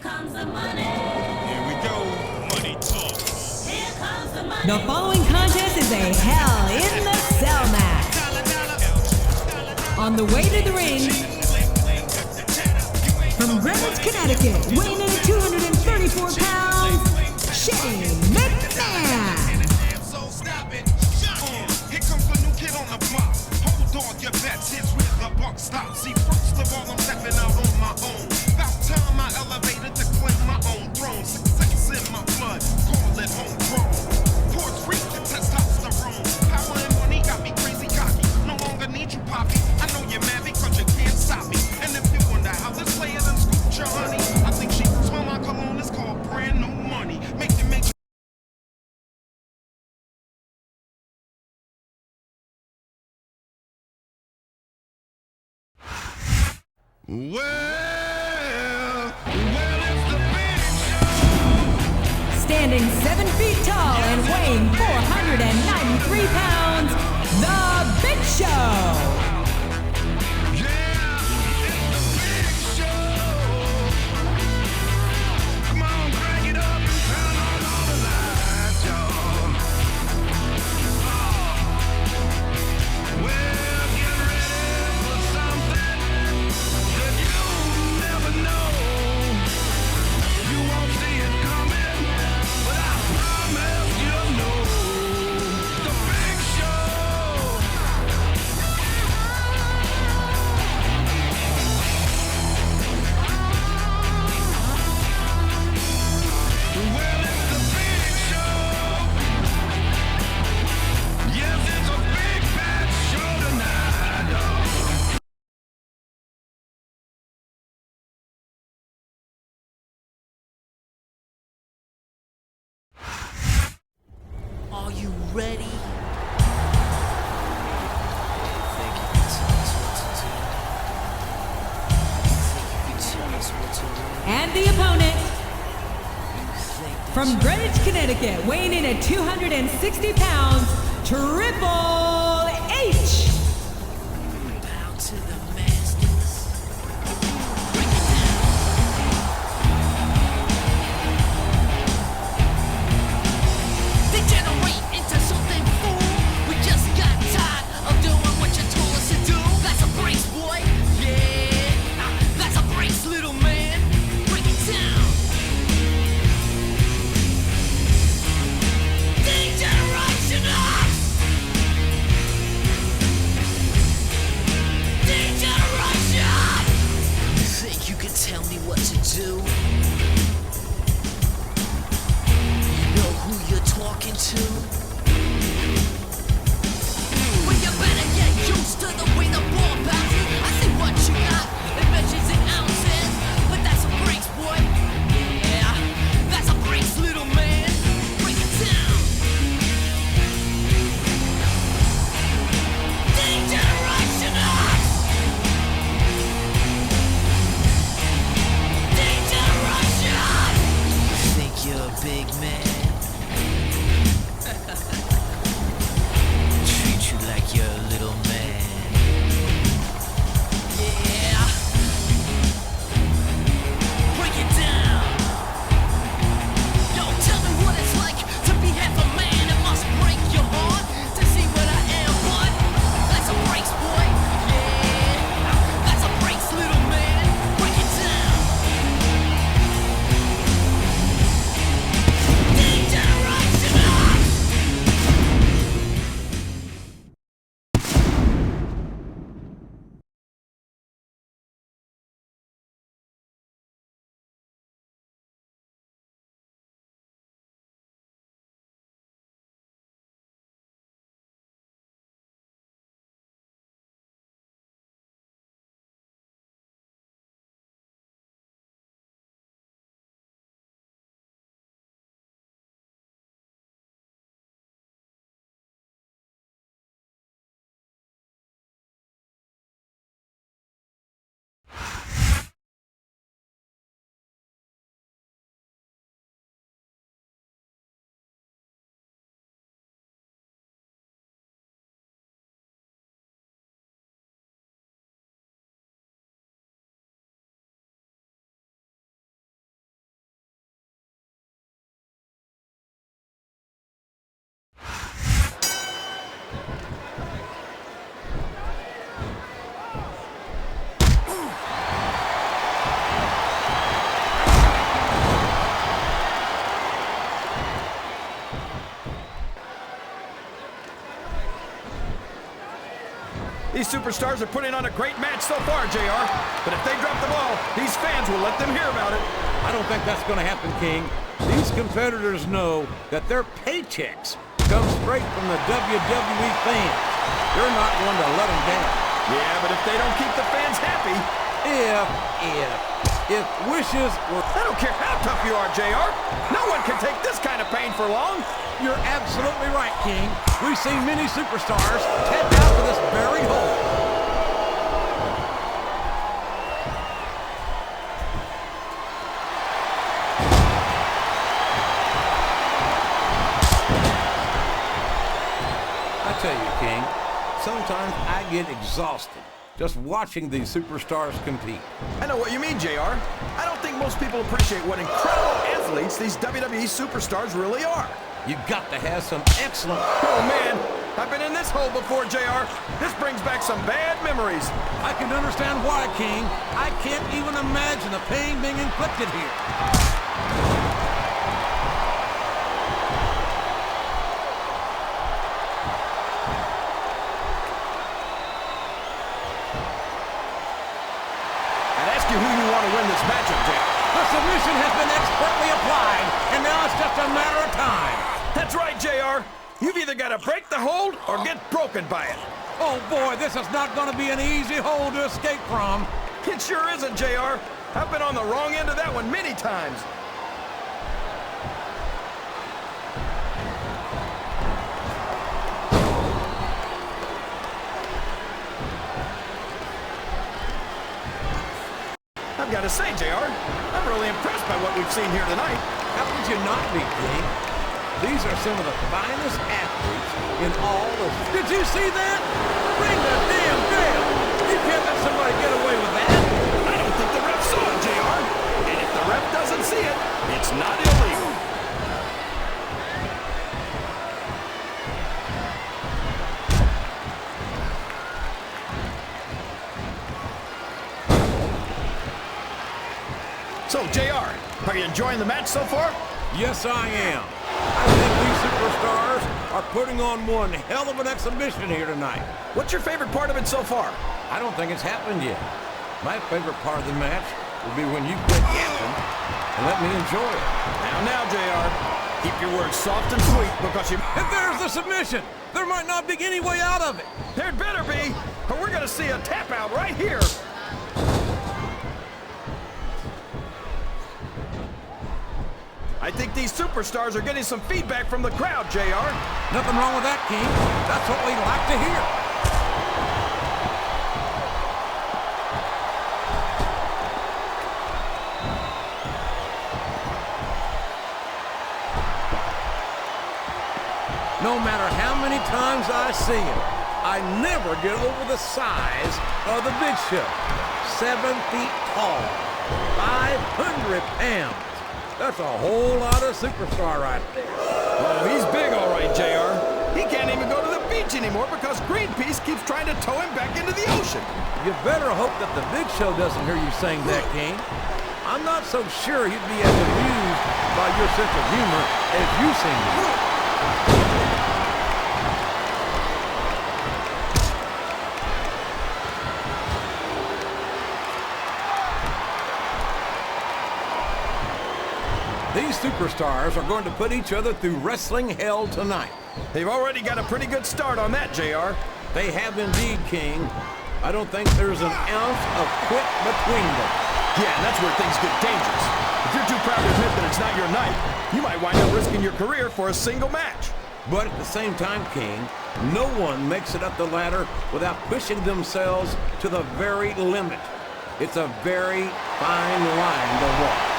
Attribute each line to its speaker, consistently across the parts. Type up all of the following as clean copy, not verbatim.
Speaker 1: comes the money. Here we go. Money talk. Here comes the money.
Speaker 2: The following contest is a Hell in the Cell match. On the way to the ring, from Greenwich, Connecticut, weighing in at 234 pounds, Shawn McMahon.
Speaker 3: So stop it. Here comes the new kid on the block. Hold on your bets. Here's where the buck stops. See, first of all, I'm stepping out on my own. About time I elevated to claim my own throne. Success in my blood. Call it homegrown. Porch Creek and testosterone. Power and money got me crazy cocky. No longer need you, Poppy. I know you're mad because you can't stop me. And if you wonder how this player done scooped your honey, I think she smell my cologne. It's called brand new money. Make Well, it's the big show.
Speaker 2: Standing 7 feet tall and weighing 493 pounds, The Big Show.
Speaker 3: Yeah, it's the big show. Come on, crank it up and turn on all the lights, y'all. Well, get ready for something that you never know. You won't see it coming, but I promise you'll know. The big show. Well, it's the big show. Yes, it's a big bad show tonight, y'all.
Speaker 4: Are you ready?
Speaker 2: And the opponent, from Greenwich, Connecticut, weighing in at 260 pounds, Triple H.
Speaker 4: Bow to the masters. Degenerate into something fool. We just got tired of doing what you told us to do. That's a brace, boy. Yeah, that's a brace, little man. Break it down. D-Generation up! D-Generation! You think you can tell me what to do? You know who you're talking to? Well, you better get used to the way the ball bounces. I see what you got. It measures in ounces, but that's a brace, boy. Yeah, that's a brace, little man. Break it down. D-Generation up! D-Generation! You think you're a big man? Treat you like you're a little man. Yeah. Break it down. Yo, tell me what it's like to be half a man. It must break your heart to see what I am, but that's a brace, boy. Yeah. That's a brace, little man. Break it down.
Speaker 5: superstars are putting on a great match so far, JR. But if they drop the ball, these fans will let them hear about it.
Speaker 6: I don't think that's going to happen, King. These competitors know that their paychecks come straight from the WWE fans. They're not going to let them down.
Speaker 5: Yeah, but if they don't keep the fans happy...
Speaker 6: If wishes were...
Speaker 5: I don't care how tough you are, JR. No one can take this kind of pain for long.
Speaker 6: You're absolutely right, King. We've seen many superstars tap out to this very hole. I tell you, King, sometimes I get exhausted just watching these superstars compete.
Speaker 5: I know what you mean, JR. I don't think most people appreciate what incredible athletes these WWE superstars really are.
Speaker 6: You got to have some excellent...
Speaker 5: Oh, man. I've been in this hole before, JR. This brings back some bad memories.
Speaker 6: I can understand why, King. I can't even imagine the pain being inflicted here.
Speaker 5: Who you want to win this matchup, Jack?
Speaker 6: The submission has been expertly applied, and now it's just a matter of time.
Speaker 5: That's right, JR. You've either got to break the hold or get broken by it.
Speaker 6: Oh, boy, this is not going to be an easy hold to escape from.
Speaker 5: It sure isn't, JR. I've been on the wrong end of that one many times. I've got to say, JR, I'm really impressed by what we've seen here tonight.
Speaker 6: How could you not be, King? These are some of the finest athletes in all of... Did you see that? Ring the damn bell! You can't let somebody get away with that.
Speaker 5: I don't think the ref saw it, JR. And if the ref doesn't see it, it's not illegal. So, JR, are you enjoying the match so far?
Speaker 6: Yes, I am. I think these superstars are putting on one hell of an exhibition here tonight.
Speaker 5: What's your favorite part of it so far?
Speaker 6: I don't think it's happened yet. My favorite part of the match will be when you quit yapping and let me enjoy it.
Speaker 5: Now, JR, keep your words soft and sweet because you...
Speaker 6: If there's the submission, there might not be any way out of it.
Speaker 5: There'd better be, or we're going to see a tap out right here. I think these superstars are getting some feedback from the crowd, JR.
Speaker 6: Nothing wrong with that, King. That's what we like to hear. No matter how many times I see him, I never get over the size of the Big Show. 7 feet tall, 500 pounds. That's a whole lot of superstar right there.
Speaker 5: Oh, he's big, all right, JR. He can't even go to the beach anymore because Greenpeace keeps trying to tow him back into the ocean.
Speaker 6: You better hope that the Big Show doesn't hear you saying that, King. I'm not so sure he'd be as amused by your sense of humor as you seem to be. These superstars are going to put each other through wrestling hell tonight.
Speaker 5: They've already got a pretty good start on that, JR.
Speaker 6: They have indeed, King. I don't think there's an ounce of quit between them.
Speaker 5: Yeah, and that's where things get dangerous. If you're too proud to admit that it's not your night, you might wind up risking your career for a single match.
Speaker 6: But at the same time, King, no one makes it up the ladder without pushing themselves to the very limit. It's a very fine line to walk.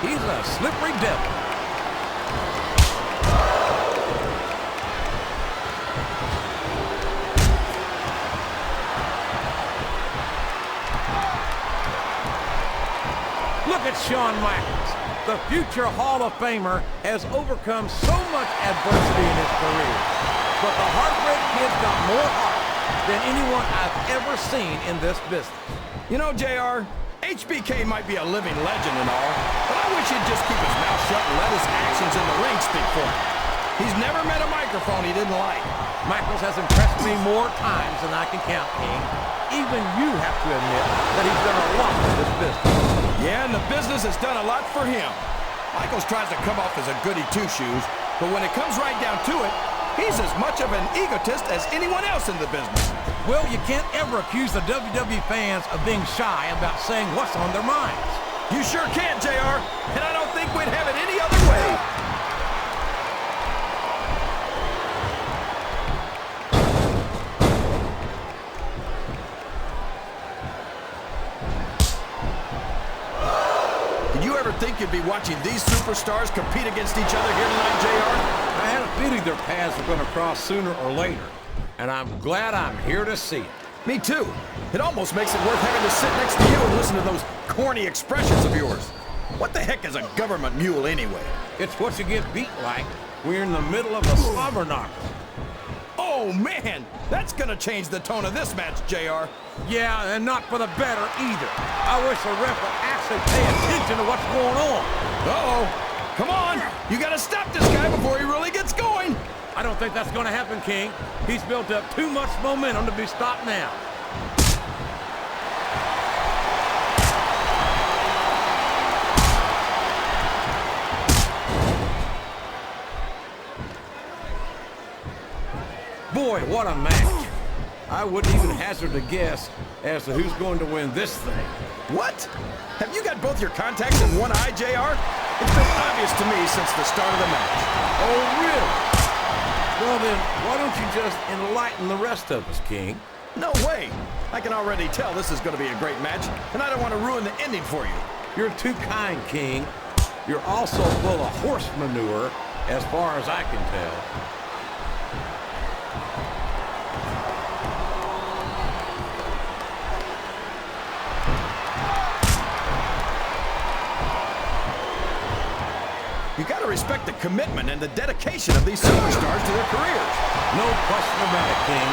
Speaker 6: He's a slippery devil. Look at Shawn Michaels. The future Hall of Famer has overcome so much adversity in his career. But the Heartbreak Kid's got more heart than anyone I've ever seen in this business.
Speaker 5: You know, JR, HBK might be a living legend and all, but I wish he'd just keep his mouth shut and let his actions in the ring speak for him. He's never met a microphone he didn't like.
Speaker 6: Michaels has impressed me more times than I can count, King. Even you have to admit that he's done a lot for this business.
Speaker 5: Yeah, and the business has done a lot for him. Michaels tries to come off as a goody two-shoes, but when it comes right down to it, he's as much of an egotist as anyone else in the business.
Speaker 6: Well, you can't ever accuse the WWE fans of being shy about saying what's on their minds.
Speaker 5: You sure can, JR, and I don't think we'd have it any other way. Did you ever think you'd be watching these superstars compete against each other here tonight, JR?
Speaker 6: I had a feeling their paths were going to cross sooner or later, and I'm glad I'm here to see it.
Speaker 5: Me too. It almost makes it worth having to sit next to you and listen to those corny expressions of yours. What the heck is a government mule anyway?
Speaker 6: It's what you get beat like. We're in the middle of a slobber knocker.
Speaker 5: Oh man, that's gonna change the tone of this match, JR.
Speaker 6: Yeah, and not for the better either. I wish the ref would actually pay attention to what's going on.
Speaker 5: Uh-oh. Come on, you gotta stop this guy before he really gets going.
Speaker 6: I don't think that's going to happen, King. He's built up too much momentum to be stopped now. Boy, what a match. I wouldn't even hazard a guess as to who's going to win this thing.
Speaker 5: What? Have you got both your contacts in one eye, JR? It's been obvious to me since the start of the match.
Speaker 6: Oh, really? Well then, why don't you just enlighten the rest of us, King?
Speaker 5: No way. I can already tell this is going to be a great match, and I don't want to ruin the ending for you.
Speaker 6: You're too kind, King. You're also full of horse manure, as far as I can tell.
Speaker 5: You got to respect the commitment and the dedication of these superstars to their careers.
Speaker 6: No question about it, King.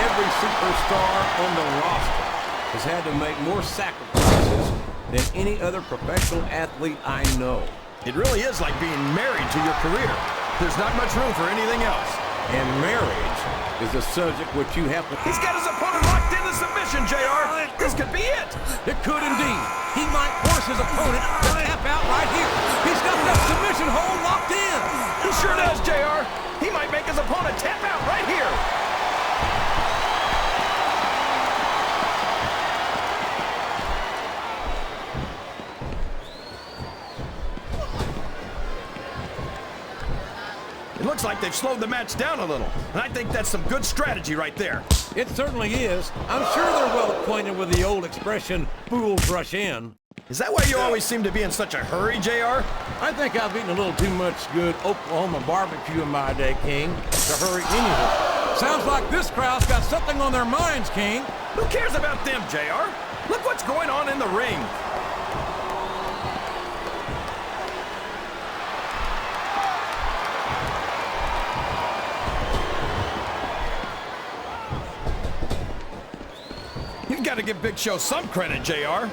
Speaker 6: Every superstar on the roster has had to make more sacrifices than any other professional athlete I know.
Speaker 5: It really is like being married to your career. There's not much room for anything else.
Speaker 6: And marriage is a subject which you have to...
Speaker 5: He's got his opponent locked into submission, JR. This could be it.
Speaker 6: It could indeed. He might force his opponent to tap out right here. He's got that submission hold locked in.
Speaker 5: He sure does, JR. He might make his opponent tap out right here. It looks like they've slowed the match down a little, and I think that's some good strategy right there.
Speaker 6: It certainly is. I'm sure they're well acquainted with the old expression, fools rush in.
Speaker 5: Is that why you always seem to be in such a hurry, JR?
Speaker 6: I think I've eaten a little too much good Oklahoma barbecue in my day, King, to hurry anywhere. Sounds like this crowd's got something on their minds, King.
Speaker 5: Who cares about them, JR? Look what's going on in the ring. You've got to give Big Show some credit, JR.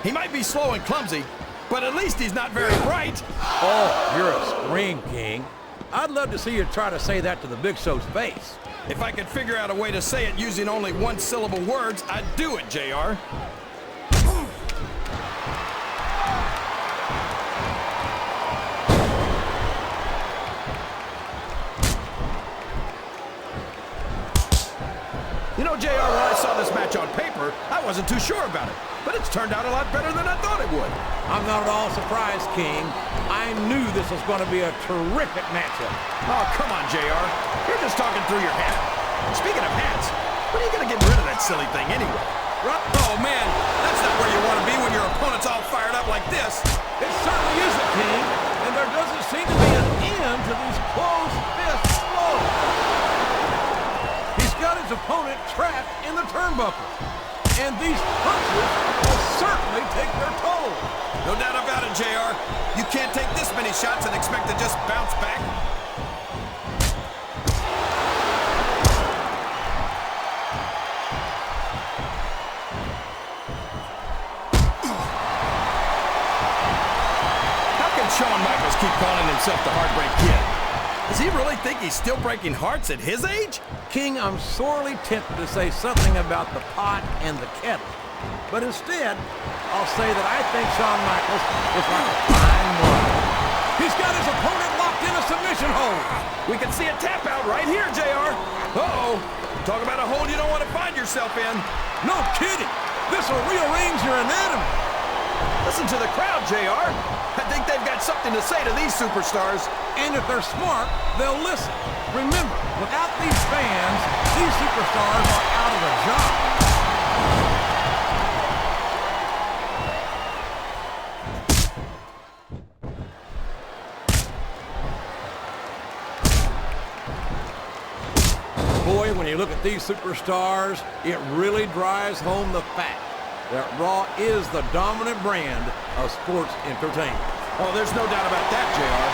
Speaker 5: He might be slow and clumsy, but at least he's not very bright.
Speaker 6: Oh, you're a scream king. I'd love to see you try to say that to the Big Show's face.
Speaker 5: If I could figure out a way to say it using only one-syllable words, I'd do it, JR. You know, JR, when I saw this match on paper, I wasn't too sure about it. But it's turned out a lot better than I thought it would.
Speaker 6: I'm not at all surprised, King. I knew this was going to be a terrific matchup.
Speaker 5: Oh, come on, JR. You're just talking through your hat. Speaking of hats, when are you going to get rid of that silly thing anyway? Oh, man, that's not where you want to be when your opponent's all fired up like this.
Speaker 6: It certainly isn't, King. And there doesn't seem to be an end to these closed fist blows. He's got his opponent trapped in the turnbuckle. And these punches will certainly take their toll.
Speaker 5: No doubt about it, JR. You can't take this many shots and expect to just bounce back. himself the Heartbreak Kid. Does he really think he's still breaking hearts at his age?
Speaker 6: King, I'm sorely tempted to say something about the pot and the kettle. But instead, I'll say that I think Shawn Michaels is like a fine wine. He's got his opponent locked in a submission hold.
Speaker 5: We can see a tap out right here, JR. Uh-oh. Talk about a hole you don't want to find yourself in.
Speaker 6: No kidding. This will rearrange your anatomy.
Speaker 5: Listen to the crowd, JR. I think they've got something to say to these superstars.
Speaker 6: And if they're smart, they'll listen. Remember, without these fans, these superstars are out of a job. Boy, when you look at these superstars, it really drives home the fact that Raw is the dominant brand of sports entertainment.
Speaker 5: Oh, there's no doubt about that, JR.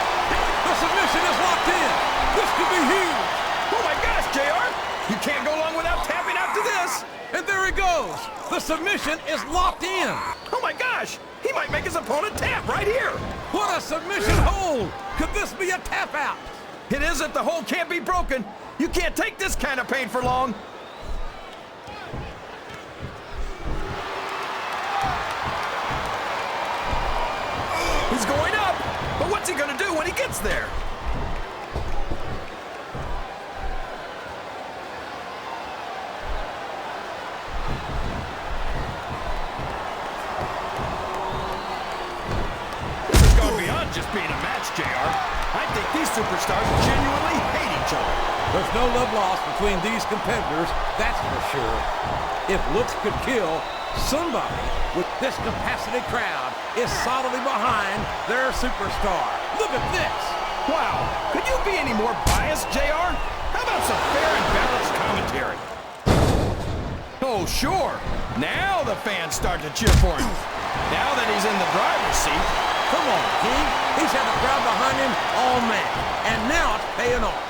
Speaker 6: The submission is locked in. This could be huge.
Speaker 5: Oh my gosh, JR! You can't go long without tapping out to this.
Speaker 6: And there he goes. The submission is locked in.
Speaker 5: Oh my gosh! He might make his opponent tap right here.
Speaker 6: What a submission hold. Could this be a tap out?
Speaker 5: It is if the hold can't be broken. You can't take this kind of pain for long. He's going up, but what's he gonna do when he gets there? This has gone beyond just being a match, JR. I think these superstars genuinely hate each other.
Speaker 6: There's no love lost between these competitors, that's for sure. If looks could kill, somebody with this capacity crowd is solidly behind their superstar. Look at this.
Speaker 5: Wow, could you be any more biased, JR? How about some fair and balanced commentary? Oh, sure. Now the fans start to cheer for him. Now that he's in the driver's seat.
Speaker 6: Come on, King. He's had the crowd behind him all match, and now it's paying off.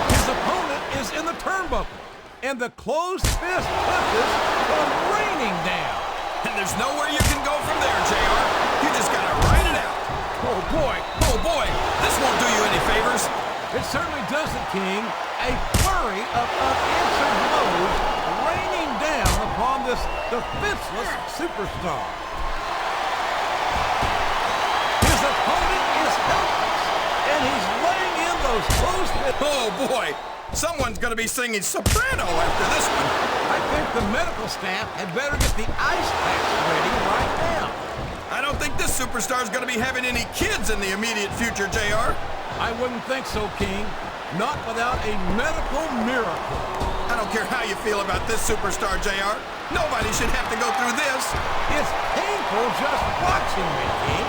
Speaker 6: His opponent is in the turnbuckle, and the closed fist punches come raining down.
Speaker 5: And there's nowhere you can go from there, JR. You just gotta ride it out. Oh boy, this won't do you any favors.
Speaker 6: It certainly doesn't, King. A flurry of unanswered blows raining down upon this defenseless superstar. His opponent is helpless, and he's laying in those closed fists.
Speaker 5: Oh boy, someone's gonna be singing soprano after this one.
Speaker 6: I think the medical staff had better get the ice packs ready right now.
Speaker 5: I don't think this superstar's gonna be having any kids in the immediate future, JR.
Speaker 6: I wouldn't think so, King. Not without a medical miracle.
Speaker 5: I don't care how you feel about this superstar, JR. Nobody should have to go through this.
Speaker 6: It's painful just watching me, King.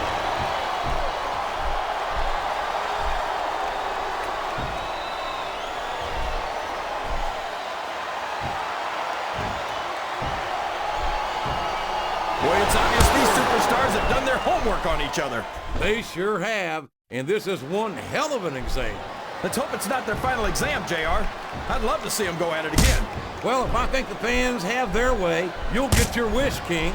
Speaker 5: Boy, it's obvious these superstars have done their homework on each other.
Speaker 6: They sure have, and this is one hell of an exam.
Speaker 5: Let's hope it's not their final exam, JR. I'd love to see them go at it again.
Speaker 6: Well, if I think the fans have their way, you'll get your wish, King.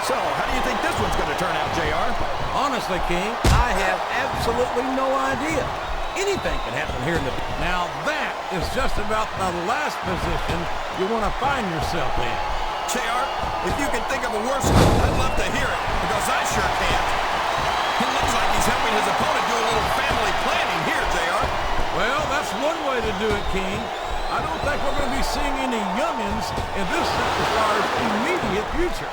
Speaker 5: So, how do you think this one's going to turn out, JR?
Speaker 6: Honestly, King, I have absolutely no idea. Anything can happen here in the... Now, that is just about the last position you want to find yourself in.
Speaker 5: JR, if you can think of a worse one, I'd love to hear it, because I sure can't. It looks like he's helping his opponent do a little family planning here, JR.
Speaker 6: Well, that's one way to do it, King. I don't think we're going to be seeing any youngins in this superstar's immediate future.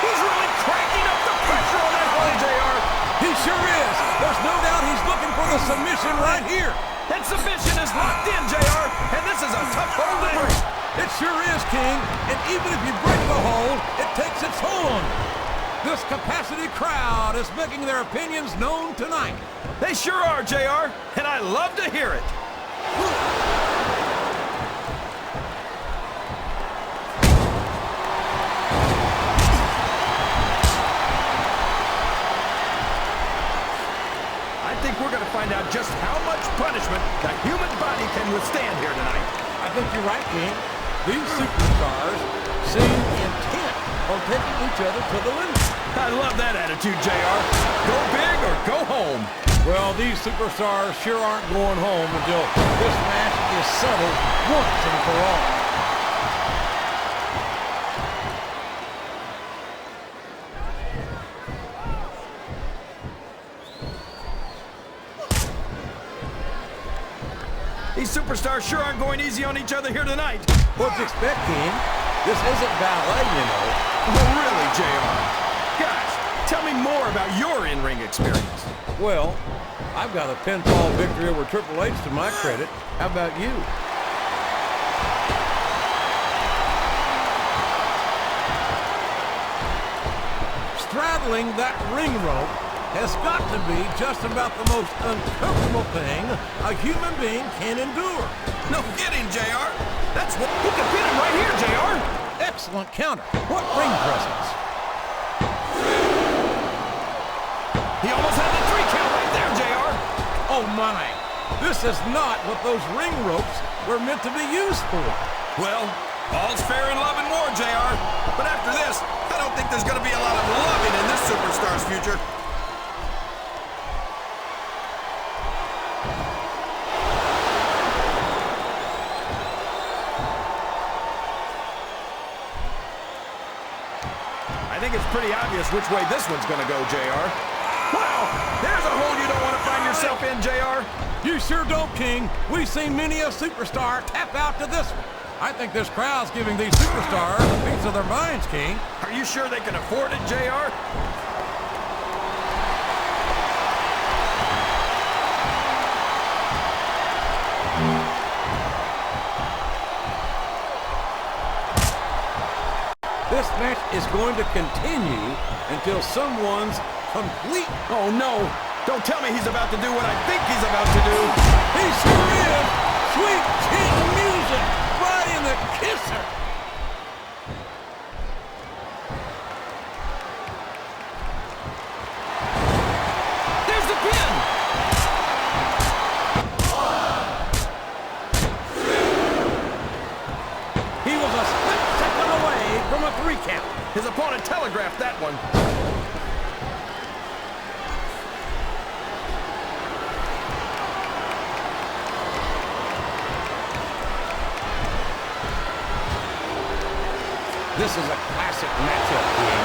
Speaker 5: He's really cranking up the pressure on that one, JR.
Speaker 6: He sure is. There's no doubt he's looking for the submission right here.
Speaker 5: That submission is locked in, JR, and this is a tough hold to break.
Speaker 6: It sure is, King. And even if you break the hold, it takes its toll on you. This capacity crowd is making their opinions known tonight.
Speaker 5: They sure are, JR, and I love to hear it. think we're going to find out just how much punishment the human body can withstand here tonight.
Speaker 6: I think you're right, King. These superstars seem intent on taking each other to the limit.
Speaker 5: I love that attitude, JR. Go big or go home.
Speaker 6: Well, these superstars sure aren't going home until this match is settled once and for all.
Speaker 5: These superstars sure aren't going easy on each other here tonight.
Speaker 6: What to expect, King? This isn't ballet, you know.
Speaker 5: Oh, really, JR? Guys, tell me more about your in-ring experience.
Speaker 6: Well, I've got a pinfall victory over Triple H to my credit. How about you? Straddling that ring rope has got to be just about the most uncomfortable thing a human being can endure.
Speaker 5: No kidding, JR. That's what... He can pin him right here, JR.
Speaker 6: Excellent counter. What ring presence?
Speaker 5: He almost had the 3 count right there, JR.
Speaker 6: Oh my, this is not what those ring ropes were meant to be used for.
Speaker 5: Well, all's fair in love and war, JR. But after this, I don't think there's going to be a lot of loving in this superstar's future. I think it's pretty obvious which way this one's going to go, JR. Wow, there's a hole you don't want to find yourself in, JR.
Speaker 6: You sure don't, King. We've seen many a superstar tap out to this one. I think this crowd's giving these superstars a piece of their minds, King.
Speaker 5: Are you sure they can afford it, JR?
Speaker 6: This match is going to continue until someone's complete.
Speaker 5: Oh, no. Don't tell me he's about to do what I think he's about to do.
Speaker 6: He sure is. Sweet King music right in the kisser.
Speaker 5: There's the pin.
Speaker 6: He was a split second away from a 3 count.
Speaker 5: His opponent telegraphed that one.
Speaker 6: This is a classic matchup, King.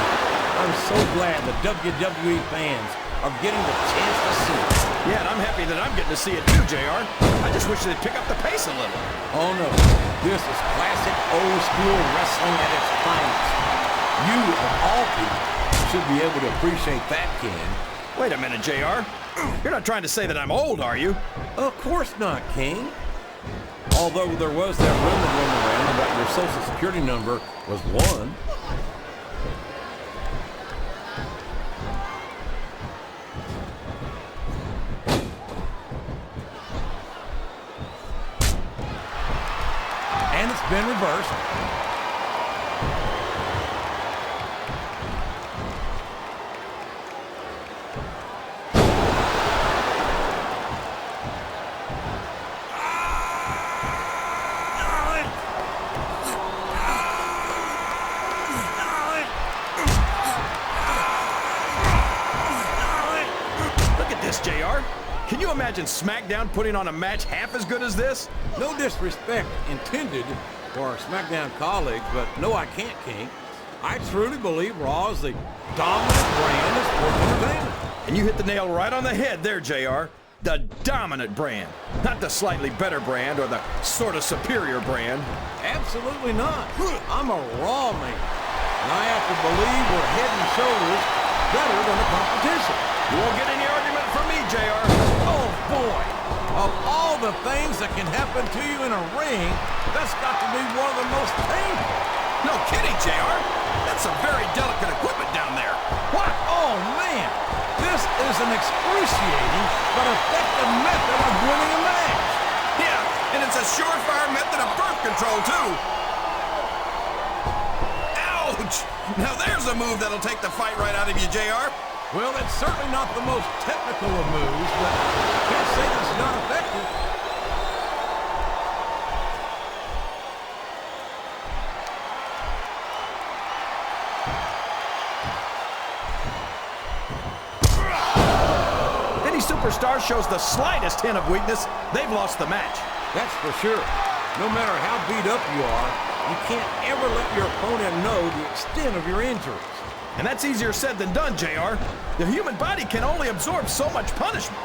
Speaker 6: I'm so glad the WWE fans are getting the chance to see it.
Speaker 5: Yeah, and I'm happy that I'm getting to see it too, JR. I just wish they'd pick up the pace a little.
Speaker 6: Oh no, this is classic old school wrestling at its finest. You, of all people, should be able to appreciate that, King.
Speaker 5: Wait a minute, JR. You're not trying to say that I'm old, are you?
Speaker 6: Of course not, King. Although there was that rumor going around about your social security number was 1. And it's been reversed.
Speaker 5: JR. Can you imagine SmackDown putting on a match half as good as this?
Speaker 6: No disrespect intended for our SmackDown colleagues, but no, I can't, King. I truly believe Raw is the dominant brand of sports entertainment.
Speaker 5: And you hit the nail right on the head there, JR. The dominant brand. Not the slightly better brand or the sort of superior brand.
Speaker 6: Absolutely not. I'm a Raw man. And I have to believe we're head and shoulders better than the competition.
Speaker 5: You won't get any argument from me, JR.
Speaker 6: Oh, boy. Of all the things that can happen to you in a ring, that's got to be one of the most painful.
Speaker 5: No kidding, JR. That's some very delicate equipment down there.
Speaker 6: What? Oh, man. This is an excruciating but effective method of winning a match.
Speaker 5: Yeah, and it's a surefire method of birth control, too. Ouch! Now there's a move that'll take the fight right out of you, JR.
Speaker 6: Well, it's certainly not the most technical of moves, but
Speaker 5: superstar shows the slightest hint of weakness, they've lost the match.
Speaker 6: That's for sure. No matter how beat up you are, you can't ever let your opponent know the extent of your injuries.
Speaker 5: And that's easier said than done, JR. The human body can only absorb so much punishment.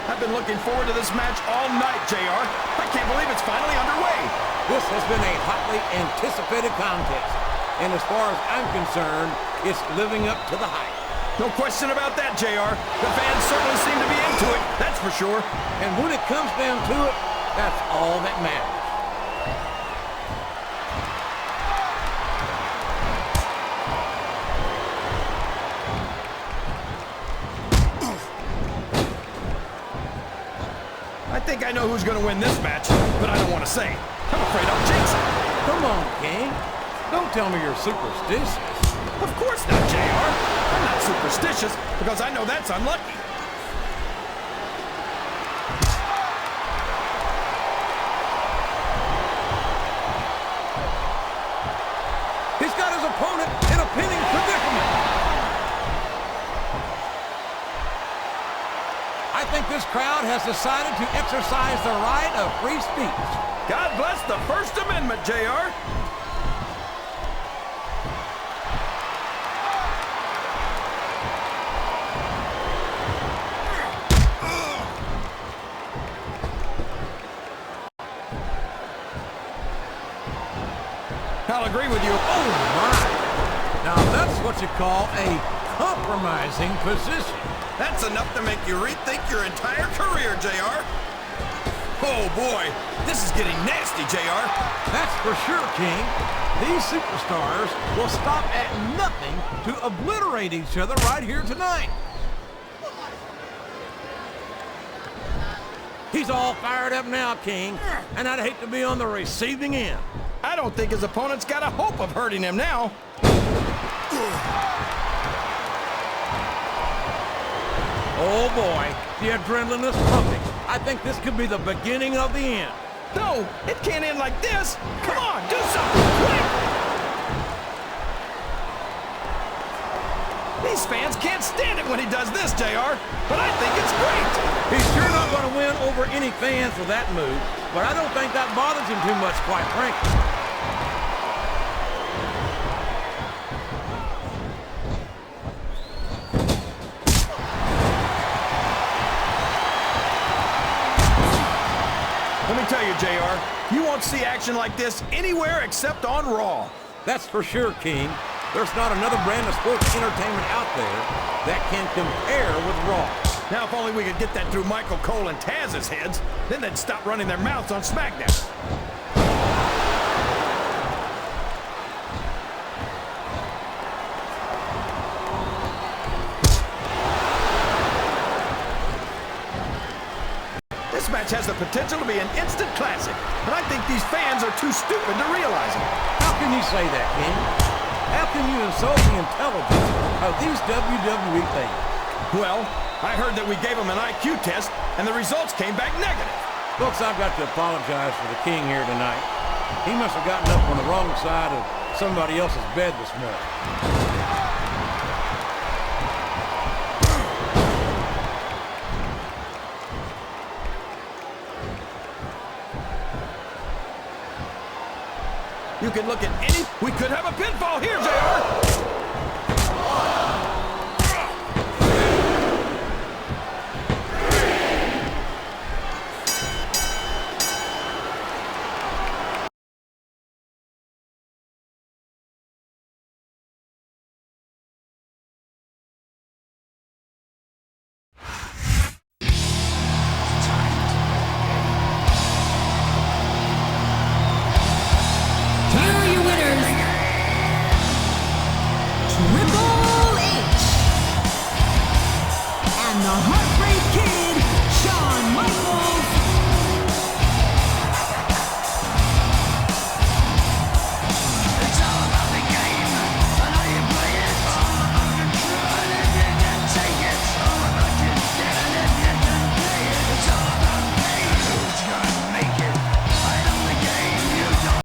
Speaker 5: I've been looking forward to this match all night, JR. I can't believe it's finally underway.
Speaker 6: This has been a hotly anticipated contest. And as far as I'm concerned, it's living up to the hype.
Speaker 5: No question about that, JR. The fans certainly seem to be into it, that's for sure.
Speaker 6: And when it comes down to it, that's all that matters.
Speaker 5: I think I know who's going to win this match, but I don't want to say. I'm afraid I'll jinx it.
Speaker 6: Come on, King. Don't tell me you're superstitious.
Speaker 5: Of course not, JR. I'm not superstitious because I know that's unlucky.
Speaker 6: He's got his opponent in a pinning predicament. I think this crowd has decided to exercise the right of free speech.
Speaker 5: God bless the First Amendment, JR. I'll agree with you.
Speaker 6: Oh, my. Now, that's what you call a compromising position.
Speaker 5: That's enough to make you rethink your entire career, JR. Oh, boy. This is getting nasty, JR.
Speaker 6: That's for sure, King. These superstars will stop at nothing to obliterate each other right here tonight. He's all fired up now, King, and I'd hate to be on the receiving end.
Speaker 5: I don't think his opponent's got a hope of hurting him now.
Speaker 6: Oh, boy, the adrenaline is pumping. I think this could be the beginning of the end.
Speaker 5: No, it can't end like this. Come on, do something quick. These fans can't stand it when he does this, JR, but I think it's great.
Speaker 6: He's sure not going to win over any fans with that move, but I don't think that bothers him too much, quite frankly.
Speaker 5: Let me tell you, JR, you won't see action like this anywhere except on Raw.
Speaker 6: That's for sure, King. There's not another brand of sports entertainment out there that can compare with Raw.
Speaker 5: Now, if only we could get that through Michael Cole and Taz's heads, then they'd stop running their mouths on Smackdown. This match has the potential to be an instant classic, and I think these fans are too stupid to realize it.
Speaker 6: How can you say that, King? How can you insult the intelligence of these WWE fans?
Speaker 5: Well, I heard that we gave them an IQ test, and the results came back negative.
Speaker 6: Folks, I've got to apologize for the King here tonight. He must have gotten up on the wrong side of somebody else's bed this morning.
Speaker 5: You can look at any... We could have a pinfall here, JR!